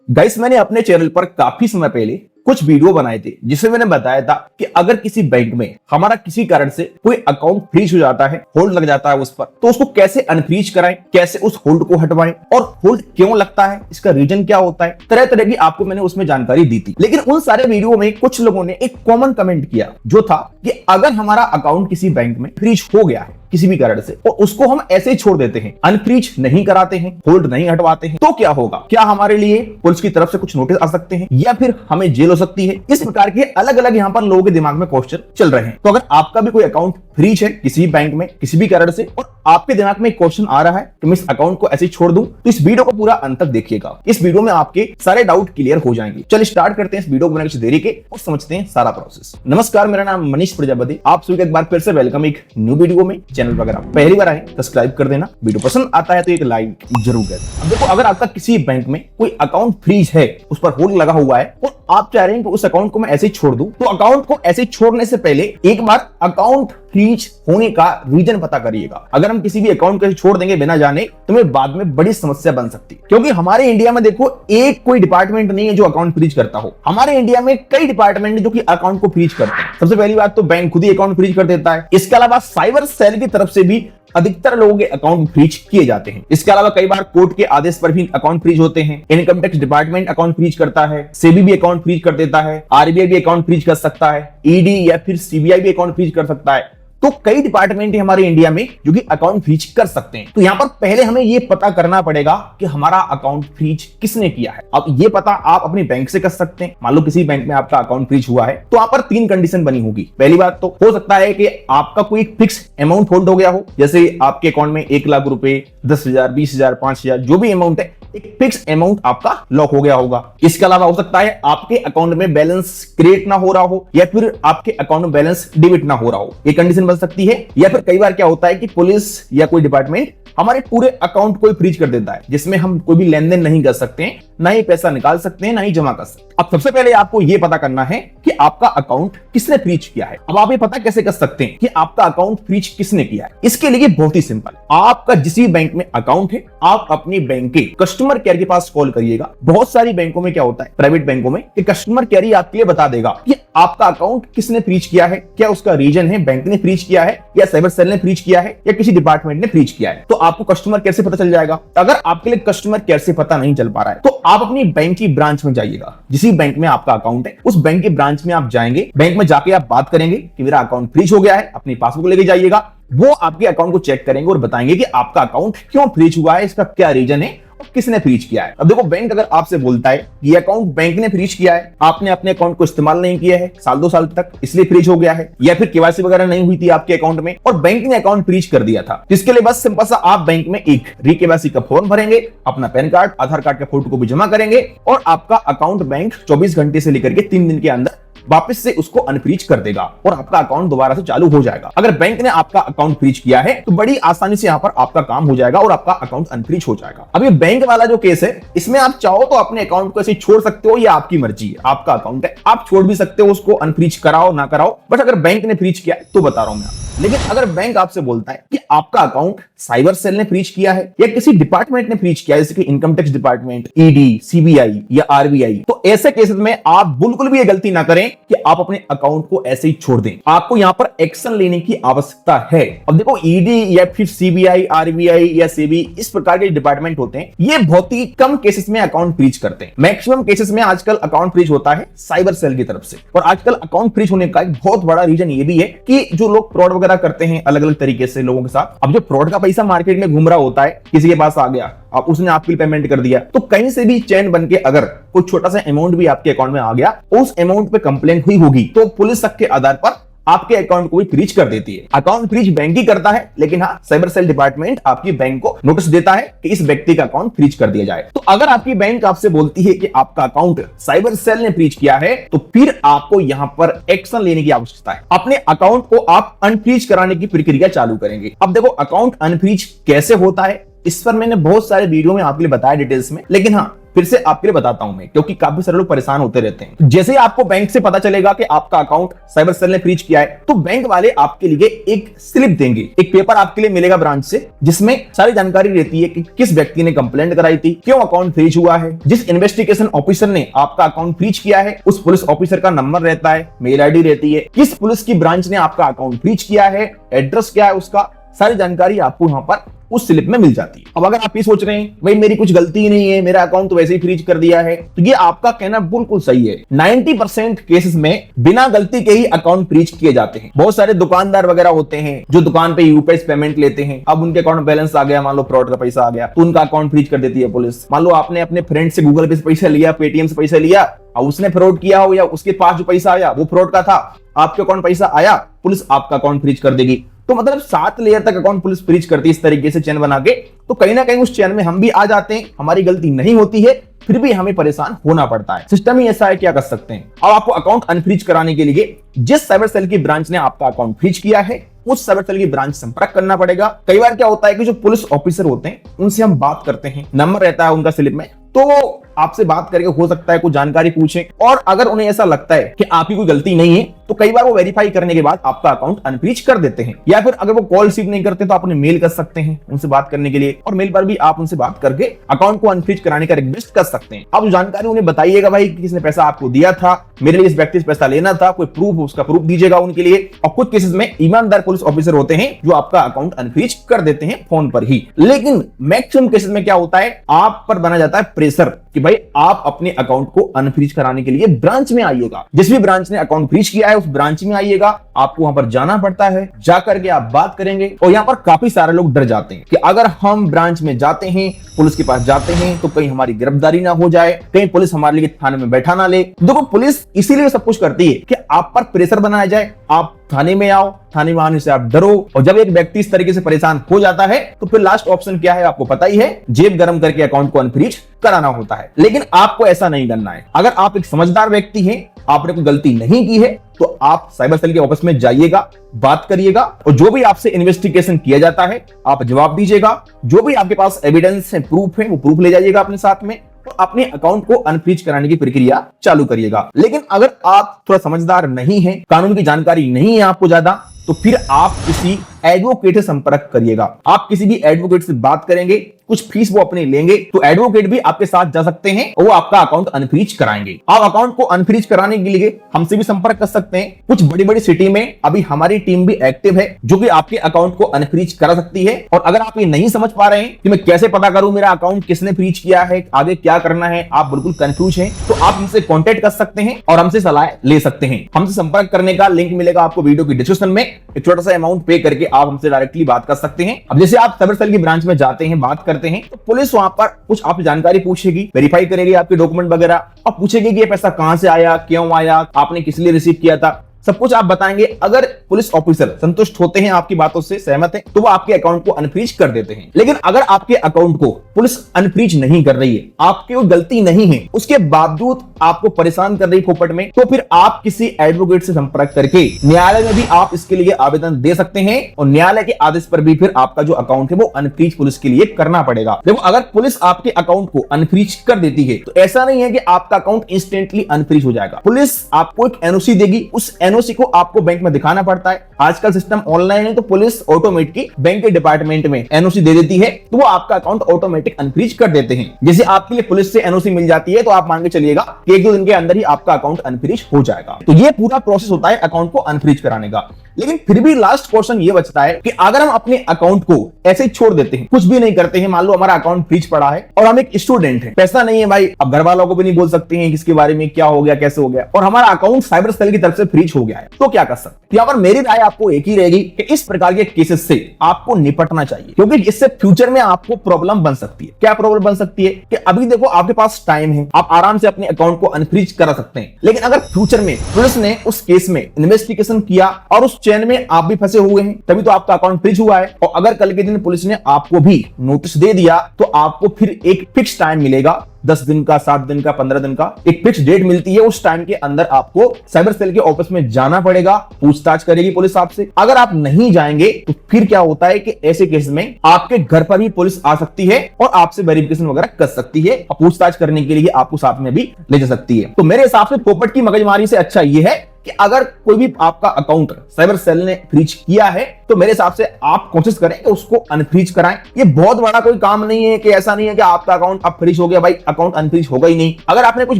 Guys, मैंने अपने channel पर काफी समय पहले कुछ वीडियो बनाए थे जिसमें मैंने बताया था कि अगर किसी बैंक में हमारा किसी कारण से कोई अकाउंट फ्रीज हो जाता है, होल्ड लग जाता है उस पर, तो उसको कैसे अनफ्रीज कराएं, कैसे उस होल्ड को हटवाएं और होल्ड क्यों लगता है, इसका रीजन क्या होता है, तरह तरह की आपको मैंने उसमें जानकारी दी थी। लेकिन उन सारे वीडियो में कुछ लोगों ने एक कॉमन कमेंट किया, जो था कि अगर हमारा अकाउंट किसी बैंक में फ्रीज हो गया है किसी भी कारण से और उसको हम ऐसे ही छोड़ देते हैं, अनफ्रीज नहीं कराते हैं, होल्ड नहीं हटवाते हैं, तो क्या होगा? क्या हमारे लिए पुलिस की तरफ से कुछ नोटिस आ सकते हैं या फिर हमें जेल हो सकती है? इस प्रकार के अलग अलग यहाँ पर लोगों के दिमाग में क्वेश्चन चल रहे हैं। तो अगर आपका भी कोई अकाउंट फ्रीज है किसी बैंक में किसी भी कारण से और आपके दिमाग में एक क्वेश्चन आ रहा है कि मैं इस अकाउंट को ऐसे ही छोड़ दूं, तो इस वीडियो को पूरा अंत तक देखिएगा। इस वीडियो में आपके सारे डाउट क्लियर हो जाएंगे। चलिए स्टार्ट करते हैं इस वीडियो को बिना किसी देरी के और समझते हैं सारा प्रोसेस। नमस्कार, मेरा नाम मनीष प्रजापति, आप सभी का एक बार फिर से वेलकम एक न्यू वीडियो में। चैनल वगैरह पहली बार आए सब्सक्राइब कर देना, वीडियो पसंद आता है तो एक लाइक जरूर कर देना। अब देखो, अगर आपका किसी बैंक में कोई अकाउंट फ्रीज है, उस पर होल्ड लगा हुआ है और आप चाह रहे हैं कि उस अकाउंट को मैं ऐसे ही छोड़ दूं, तो अकाउंट को ऐसे ही छोड़ने से पहले एक बार अकाउंट फ्रीज होने का रीजन पता करिएगा। अगर हम किसी भी अकाउंट को छोड़ देंगे बिना जाने, तो हमें बाद में बड़ी समस्या बन सकती है, क्योंकि हमारे इंडिया में देखो एक कोई डिपार्टमेंट नहीं है जो अकाउंट फ्रीज करता हो। हमारे इंडिया में कई डिपार्टमेंट है जो कि अकाउंट को फ्रीज करते हैं। सबसे पहली बात तो बैंक खुद ही अकाउंट फ्रीज कर देता है। इसके अलावा साइबर सेल की तरफ से भी अधिकतर लोगों के अकाउंट फ्रीज किए जाते हैं। इसके अलावा कई बार कोर्ट के आदेश पर भी अकाउंट फ्रीज होते हैं। Income tax department account freeze करता है, सेबी भी अकाउंट फ्रीज कर देता है, आरबीआई भी अकाउंट फ्रीज कर सकता है, ईडी या फिर सीबीआई भी अकाउंट फ्रीज कर सकता है। तो कई डिपार्टमेंट है हमारे इंडिया में जो कि अकाउंट फ्रीज कर सकते हैं। तो यहां पर पहले हमें यह पता करना पड़ेगा कि हमारा अकाउंट फ्रीज किसने किया है। अब यह पता आप अपने बैंक से कर सकते हैं। मान लो किसी बैंक में आपका अकाउंट फ्रीज हुआ है, तो वहां पर 3 कंडीशन बनी होगी। पहली बात तो हो सकता है कि आपका कोई फिक्स अमाउंट होल्ड हो गया हो, जैसे आपके अकाउंट में 1 लाख रुपए, 10,000, 20,000, 5,000 जो भी अमाउंट है, एक फिक्स अमाउंट आपका लॉक हो गया होगा। इसके अलावा हो सकता है आपके अकाउंट में बैलेंस क्रिएट ना हो रहा हो या फिर आपके अकाउंट में बैलेंस डेबिट ना हो रहा हो, ये कंडीशन बन सकती है। या फिर कई बार क्या होता है कि पुलिस या कोई डिपार्टमेंट हमारे पूरे अकाउंट को फ्रीज कर देता है, जिसमें हम कोई भी लेन देन नहीं कर सकते हैं, ना ही पैसा निकाल सकते हैं, ना ही जमा कर सकते हैं। अब सबसे पहले आपको यह पता करना है कि आपका अकाउंट किसने फ्रीज किया है। अब आप ये पता कैसे कर सकते हैं कि आपका अकाउंट फ्रीज किसने किया है? इसके लिए बहुत ही सिंपल, आपका जिस भी बैंक में अकाउंट है, आप अपनी बैंक के कस्टमर केयर के पास कॉल करिएगा। बहुत सारी बैंकों में क्या होता है, प्राइवेट बैंकों में, कि कस्टमर केयर ही आपके लिए बता देगा कि आपका अकाउंट किसने फ्रीज किया है, क्या उसका रीजन है, बैंक ने फ्रीज किया है या साइबर सेल ने फ्रीज किया है या किसी डिपार्टमेंट ने फ्रीज किया है। तो आपको कस्टमर केयर से पता चल जाएगा। अगर आपके लिए कस्टमर केयर से पता नहीं चल पा रहा है, तो आप अपनी बैंक की ब्रांच में जाइएगा। जिस बैंक में आपका अकाउंट है, उस बैंक की ब्रांच में आप जाएंगे। बैंक में जाके आप बात करेंगे कि मेरा अकाउंट फ्रीज हो गया है, अपनी पासबुक लेके जाइएगा। वो आपके अकाउंट को चेक करेंगे और बताएंगे कि आपका अकाउंट क्यों फ्रीज हुआ है, इसका क्या रीजन है और किसने फ्रीज किया है। अब देखो, बैंक अगर आपसे बोलता है ये अकाउंट बैंक ने फ्रीज किया है, आपने अपने अकाउंट को इस्तेमाल नहीं किया है साल 2 साल तक, इसलिए फ्रीज हो गया है, या फिर केवाईसी वगैरह नहीं हुई थी आपके अकाउंट में और बैंक ने अकाउंट फ्रीज कर दिया था, जिसके लिए बस सिंपल सा आप बैंक में एक री-केवाईसी का फॉर्म भरेंगे, अपना पैन कार्ड, आधार कार्ड का फोटो को भी जमा करेंगे और आपका अकाउंट बैंक 24 घंटे से लेकर के 3 दिन के अंदर वापस से उसको अनफ्रीज कर देगा और आपका अकाउंट दोबारा से चालू हो जाएगा। अगर बैंक ने आपका अकाउंट फ्रीज किया है, तो बड़ी आसानी से यहाँ पर आपका काम हो जाएगा और आपका अकाउंट अनफ्रीज हो जाएगा। अब ये बैंक वाला जो केस है, इसमें आप चाहो तो अपने अकाउंट को ऐसे छोड़ सकते हो, या आपकी मर्जी है, आपका अकाउंट है, आप छोड़ भी सकते हो, उसको अनफ्रीज कराओ ना कराओ। बट अगर बैंक ने फ्रीज किया तो बता रहा हूं मैं। लेकिन अगर बैंक आपसे बोलता है कि आपका अकाउंट साइबर सेल ने फ्रीज किया है या किसी डिपार्टमेंट ने फ्रीज किया है, जैसे कि income tax department, ED, CBI या आरबीआई, तो ऐसे केसेस में आप बिल्कुल भी ये गलती ना करें कि आप अपने अकाउंट को ऐसे ही छोड़ दें। आपको यहां पर एक्शन लेने की आवश्यकता है। अब देखो, ईडी या फिर सीबीआई, आरबीआई या सेबी, इस प्रकार के डिपार्टमेंट होते हैं, ये बहुत ही कम केसेस में अकाउंट फ्रीज करते हैं। मैक्सिमम केसेस में आजकल अकाउंट फ्रीज होता है साइबर सेल की तरफ से। और आजकल अकाउंट फ्रीज होने का एक बहुत बड़ा रीजन ये भी है कि जो लोग फ्रॉड वगैरह करते हैं अलग अलग तरीके से लोगों के साथ, अब जो फ्रॉड का पैसा मार्केट में घूम रहा होता है, किसी के पास आ गया, अब उसने आपके लिए पेमेंट कर दिया, तो कहीं से भी चैन बन के अगर कोई छोटा सा अमाउंट भी आपके अकाउंट में आ गया, उस अमाउंट पे कंप्लेंट हुई होगी, तो पुलिस शक के आधार पर आपके अकाउंट को भी फ्रीज कर देती है। अकाउंट फ्रीज बैंक ही करता है, लेकिन हाँ, साइबर सेल डिपार्टमेंट आपकी बैंक को नोटिस देता है कि इस व्यक्ति का अकाउंट फ्रीज कर दिया जाए। तो अगर आपकी बैंक आपसे बोलती है कि आपका अकाउंट साइबर सेल ने फ्रीज किया है, तो फिर आपको यहां पर एक्शन लेने की आवश्यकता है। अपने अकाउंट को आप अनफ्रीज कराने की प्रक्रिया चालू करेंगे। अब देखो, अकाउंट अनफ्रीज कैसे होता है, इस पर मैंने बहुत सारे वीडियो में आपके लिए बताया डिटेल्स में। लेकिन हाँ, फिर से आपके लिए बताता हूं मैं, क्योंकि काफी सारे लोग परेशान होते रहते हैं। जैसे ही आपको बैंक से पता चलेगा कि आपका अकाउंट साइबर सेल ने फ्रीज किया है, तो बैंक वाले आपके लिए एक स्लिप देंगे, एक पेपर आपके लिए मिलेगा ब्रांच से, जिसमें सारी जानकारी रहती है कि किस व्यक्ति ने कंप्लेंट कराई थी, क्यों अकाउंट फ्रीज हुआ है, जिस इन्वेस्टिगेशन ऑफिसर ने आपका अकाउंट फ्रीज किया है उस पुलिस ऑफिसर का नंबर रहता है, मेल आईडी रहती है, किस पुलिस की ब्रांच ने आपका अकाउंट फ्रीज किया है, एड्रेस क्या है उसका, सारी जानकारी आपको यहाँ पर उस स्लिप में मिल जाती है। अब अगर आप ये सोच रहे हैं भाई मेरी कुछ गलती ही नहीं है, मेरा अकाउंट तो वैसे ही फ्रीज कर दिया है, तो ये आपका कहना बिल्कुल सही है। 90% केसेस में बिना गलती के ही अकाउंट फ्रीज किए जाते हैं। बहुत सारे दुकानदार वगैरह होते हैं जो दुकान पे यूपीआई पेमेंट लेते हैं, अब उनके अकाउंट बैलेंस आ गया, मान लो फ्रॉड का पैसा आ गया, तो उनका अकाउंट फ्रीज कर देती है पुलिस। मान लो आपने अपने फ्रेंड से गूगल पे से पैसा लिया, पेटीएम से पैसा लिया, और उसने फ्रॉड किया हो या उसके पास जो पैसा आया वो फ्रॉड का था, आपके अकाउंट पैसा आया, पुलिस आपका अकाउंट फ्रीज कर देगी। तो मतलब 7 लेयर तक अकाउंट पुलिस फ्रीज करती है इस तरीके से चेन बना के। तो कहीं ना कहीं उस चेन में हम भी आ जाते हैं, हमारी गलती नहीं होती है, फिर भी हमें परेशान होना पड़ता है। सिस्टम ही ऐसा है, क्या कर सकते हैं। अब आपको अकाउंट अनफ्रीज कराने के लिए जिस साइबर सेल की ब्रांच ने आपका अकाउंट फ्रीज किया है उस साइबर सेल की ब्रांच संपर्क करना पड़ेगा। कई बार क्या होता है कि जो पुलिस ऑफिसर होते हैं उनसे हम बात करते हैं, नंबर रहता है उनका स्लिप में, तो आपसे बात करके हो सकता है कुछ जानकारी पूछें, और अगर उन्हें ऐसा लगता है कि आपकी कोई गलती नहीं है तो कई बार वो वेरीफाई करने के बाद आपका अकाउंट अनफ्रीज कर देते हैं। या फिर अगर वो कॉल रिसीव नहीं करते तो आप उन्हें मेल कर सकते हैं उनसे बात करने के लिए, और मेल पर भी आप उनसे बात करके अकाउंट को अनफ्रीज कराने का रिक्वेस्ट कर सकते हैं। आप जानकारी उन्हें बताइएगा, भाई किसने पैसा आपको दिया था, मेरे लिए इस व्यक्ति से पैसा लेना था, कोई प्रूफ उसका प्रूफ दीजिएगा उनके लिए। और कुछ केसेस में ईमानदार पुलिस ऑफिसर होते हैं जो आपका अकाउंट अनफ्रीज कर देते हैं फोन पर ही। लेकिन मैक्सिमम केसेस में क्या होता है, आप पर बना जाता है प्रेशर कि भाई आप अपने अकाउंट को अनफ्रीज कराने के लिए ब्रांच में आइएगा। जिस भी ब्रांच ने अकाउंट फ्रीज किया है उस ब्रांच में आइएगा, आपको वहां पर जाना पड़ता है, जाकर के आप बात करेंगे। और यहाँ पर काफी सारे लोग डर जाते हैं कि अगर हम ब्रांच में जाते हैं, पुलिस के पास जाते हैं, तो कहीं हमारी गिरफ्तारी ना हो जाए, कहीं पुलिस हमारे लिए थाने में बैठा ना ले। देखो पुलिस इसीलिए सब कुछ करती है कि आप पर प्रेशर बनाया जाए, आप थाने में आओ, थाने में आने से आप डरो। और जब एक व्यक्ति इस तरीके से परेशान हो जाता है तो फिर लास्ट ऑप्शन क्या है आपको पता ही है, जेब गरम करके अकाउंट को अनफ्रीज कराना होता है। लेकिन आपको ऐसा नहीं करना है। अगर आप एक समझदार व्यक्ति हैं, आपने कोई गलती नहीं की है, तो आप साइबर सेल के ऑफिस में जाइएगा, बात करिएगा, और जो भी आपसे इन्वेस्टिगेशन किया जाता है आप जवाब दीजिएगा। जो भी आपके पास एविडेंस है, प्रूफ है, वो प्रूफ ले जाइएगा अपने साथ में, तो अपने अकाउंट को अनफ्रीज कराने की प्रक्रिया चालू करिएगा। लेकिन अगर आप थोड़ा समझदार नहीं हैं, कानून की जानकारी नहीं है आपको ज्यादा, तो फिर आप किसी एडवोकेट से संपर्क करिएगा। आप किसी भी एडवोकेट से बात करेंगे, कुछ फीस वो अपने लेंगे, तो एडवोकेट भी आपके साथ जा सकते हैं और वो आपका अकाउंट अनफ्रीज कराएंगे। आप अकाउंट को अनफ्रीज कराने के लिए हमसे भी संपर्क कर सकते हैं। कुछ बड़ी बड़ी सिटी में अभी हमारी टीम भी एक्टिव है जो कि आपके अकाउंट को अनफ्रीज करा सकती है। और अगर आप ये नहीं समझ पा रहे हैं कि मैं कैसे पता करूं मेरा अकाउंट किसने फ्रीज किया है, आगे क्या करना है, आप बिल्कुल कंफ्यूज हैं, तो आप हमसे कॉन्टेक्ट कर सकते हैं और हमसे सलाह ले सकते हैं। हमसे संपर्क करने का लिंक मिलेगा आपको वीडियो की डिस्क्रिप्शन में। एक छोटा सा अमाउंट पे करके आप हमसे डायरेक्टली बात कर सकते हैं। अब जैसे आप साइबर सेल की ब्रांच में जाते हैं, बात करते हैं, तो पुलिस वहां पर कुछ आपसे जानकारी पूछेगी, वेरीफाई करेगी आपके डॉक्यूमेंट वगैरह, और पूछेगी कि ये पैसा कहां से आया, क्यों आया, आपने किस लिए रिसीव किया था, सब कुछ आप बताएंगे। अगर पुलिस ऑफिसर संतुष्ट होते हैं, आपकी बातों से सहमत हैं, तो वो आपके अकाउंट को अनफ्रीज कर देते हैं। लेकिन अगर आपके अकाउंट को पुलिस अनफ्रीज नहीं कर रही है, आपकी कोई गलती नहीं है, उसके बावजूद आपको परेशान कर रही फोकट में, तो फिर आप किसी एडवोकेट से संपर्क करके न्यायालय में भी आप इसके लिए आवेदन दे सकते हैं, और न्यायालय के आदेश पर भी फिर आपका जो अकाउंट है वो अनफ्रीज पुलिस के लिए करना पड़ेगा। देखो अगर पुलिस आपके अकाउंट को अनफ्रीज कर देती है तो ऐसा नहीं है कि आपका अकाउंट इंस्टेंटली अनफ्रीज हो जाएगा। पुलिस आपको एक एनओसी देगी, उस एनओसी को आपको बैंक में दिखाना पड़ता है। आजकल सिस्टम ऑनलाइन है, तो पुलिस ऑटोमेटिक बैंक के डिपार्टमेंट में एनओसी दे देती है, तो वो आपका अकाउंट ऑटोमेटिक अनफ्रीज कर देते हैं। जैसे आपके लिए पुलिस से एनओसी मिल जाती है, तो आप मान के चलिएगा कि 1-2 दिन के अंदर ही आपका अकाउंट अनफ्रीज हो जाएगा। तो ये पूरा प्रोसेस होता है अकाउंट को अनफ्रीज कराने का। लेकिन फिर भी लास्ट क्वेश्चन ये बचता है कि अगर हम अपने अकाउंट को ऐसे ही छोड़ देते हैं, कुछ भी नहीं करते हैं, मान लो हमारा अकाउंट फ्रीज पड़ा है और हम एक स्टूडेंट हैं, पैसा नहीं है भाई, अब घर वालों को भी नहीं बोल सकते हैं किसके बारे में क्या हो गया, कैसे हो गया, और हमारा अकाउंट साइबर सेल की तरफ से फ्रीज हो गया है, तो क्या कर सकते हैं? यहाँ पर मेरी राय आपको एक ही रहेगी कि इस प्रकार के केसेस से आपको निपटना चाहिए, क्योंकि इससे फ्यूचर में आपको प्रॉब्लम बन सकती है। क्या प्रॉब्लम बन सकती है कि अभी देखो आपके पास टाइम है, आप आराम से अपने अकाउंट को अनफ्रीज करा सकते हैं, लेकिन अगर फ्यूचर में पुलिस ने उस केस में इन्वेस्टिगेशन किया और उस चैन में आप भी फंसे हुए हैं, तभी तो आपका अकाउंट फ्रीज हुआ है। और अगर कल के दिन पुलिस ने आपको भी नोटिस दे दिया तो आपको फिर एक फिक्स टाइम मिलेगा, 10 दिन का, 7 दिन का, 15 दिन का, एक फिक्स डेट मिलती है। उस टाइम के अंदर आपको साइबर सेल के ऑफिस में जाना पड़ेगा, पूछताछ करेगी पुलिस आपसे। अगर आप नहीं जाएंगे तो फिर क्या होता है कि ऐसे केस में आपके घर पर भी पुलिस आ सकती है और आपसे वेरिफिकेशन वगैरह कर सकती है और पूछताछ करने के लिए आपको साथ में भी ले जा सकती है। तो मेरे हिसाब से पोपट की मगजमारी से अच्छा यह है कि अगर कोई भी आपका अकाउंट साइबर सेल ने फ्रीज किया है तो मेरे हिसाब से आप कोशिश करें कि उसको अनफ्रीज कराएं। ये बहुत बड़ा कोई काम नहीं है, कि ऐसा नहीं है कि आपका अकाउंट अब फ्रीज हो गया, भाई अकाउंट अनफ्रीज होगा ही नहीं। अगर आपने कुछ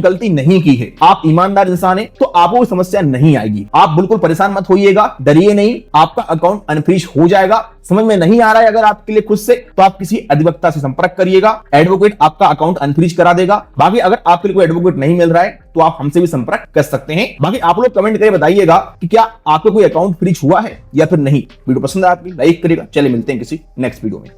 गलती नहीं की है, आप ईमानदार इंसान है, तो आपको कोई समस्या नहीं आएगी। आप बिल्कुल परेशान मत होइएगा, डरिए नहीं, आपका अकाउंट अनफ्रीज हो जाएगा। समझ में नहीं आ रहा है अगर आपके लिए खुद से, तो आप किसी अधिवक्ता से संपर्क करिएगा, एडवोकेट आपका अकाउंट अनफ्रीज करा देगा। बाकी अगर आपके लिए कोई एडवोकेट नहीं मिल रहा है तो आप हमसे भी संपर्क कर सकते हैं। बाकी आप लोग कमेंट करके बताइएगा कि क्या आपका कोई अकाउंट फ्रीज हुआ है या फिर नहीं। वीडियो पसंद है आपकी, लाइक करिएगा। चलिए मिलते हैं किसी नेक्स्ट वीडियो में।